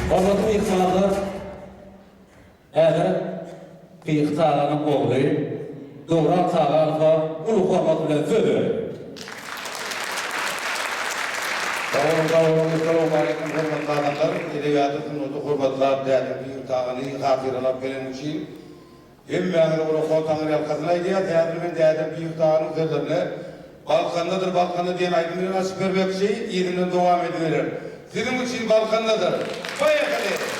Hormatly mehmanlar, Piyik Tağan'ın oğlu, Doğran Tağan'a ulu hormat bilen söz verir. Assalamu alaikum hormatly adamlar. Edebiyatı sunutu hormatlar değerli Piyik Tağan'ı hatıralap gelen için Emmağını ulu koltanın yalkasına gidiyor. Değerli Piyik Tağan'ın sözlerine Balkandadır, Balkan'da diyen aydınlığına nasip vermek şey yerinden devam ediverir. Sizin için Balkandadır. Bayağı kadar.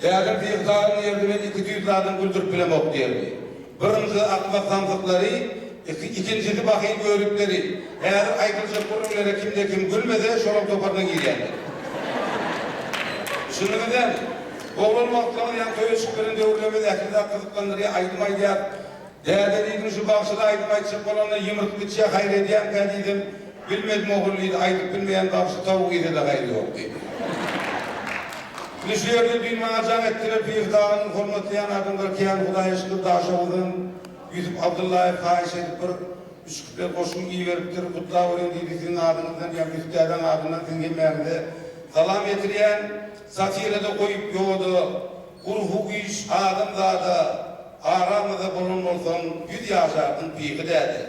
Değerli fiiqtarın yerdimen 200 adın güldürüp bilem ok derdi. Birinci akma sandıkları, ikincisi bakayım örükleri. Eğer aykırıcı kurumlara kimde kim gülmese şolak toparına giryenler. Şunu neden? Oğlum vaktilerini yan köye şükürün dövürlemede ekilde kızıklandırıya aydımay diyer. Değerli şu bakışıda aydımay çık olanla yımırtıp içe hayrediyen kadiydim. Bilmedim oğulluydu, aydıp bilmeyen bakışı tavuk idi de gayri yok dedi. Nişiyerde dünyaya can ettiler fiiqtağının hormatlayan adımlar kiyan Hudaya şükür daşavudun Yusuf Abdullah'ı fahiş edip bir üsküpler koşun iyi veriptir kutla oran dedikinin adınızdan ya müfteden adından dinlemeyende salam getiriyen satirede koyup yoğdu urhu iş adımda aramada bulun olsan yüz yaşardın fiiqi dedi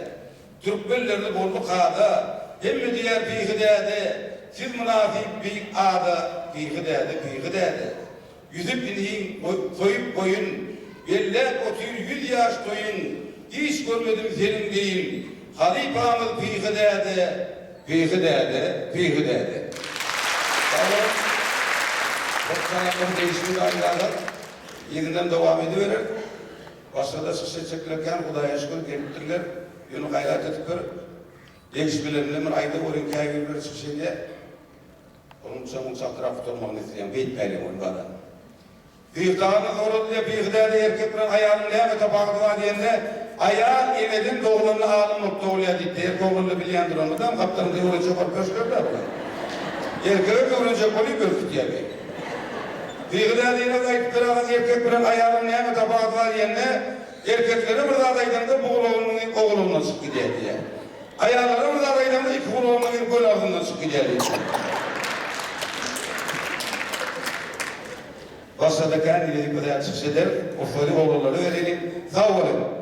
Türk bellerini boldu kağıda hem diğer fiiqi dedi siz münafik bir adı fiiqi dedi. Yüzüp ineyim koyup koyun, bellek otur 100 yaş toyun, hiç görmedim senin değil. Halifamız fiiqi dedi. Sağolun, 90 yılın değişimi aylarda yeniden devam ediverir. Başlarda çıkışa çekilirken Hudaya şükür geliptirler, yönü gayret etipler. Değişmelerini bir ayda oraya hikaye verir çıkışa diye. Onun için tarafı olmanı isteyen beyt peylim onlara. Fiiqtağını zorlu diye fiiqtağını erkeklerin ayağını lehmete bağlığa diyende ayağın emedin doğularını ağlınıp doğuluya diye erkeğoğlu bilyendir olmadan kaptanın diye oraya çöpar pöşkörler mi? Erkeğe görünecek oluyor bir diye bey. Fiiqtağını yine kayıtları alan erkeklerin ayağını lehmete bağlığa diyende erkekleri mırdadaydan da bu oğlunun çık gidiyor diye. Ayağları mırdadaydan da iki oğlunun bir göl ardından çık gidiyor diye. Başladıkken ileri kadar çıkış eder, o soru oğulları verelim, sağ olun.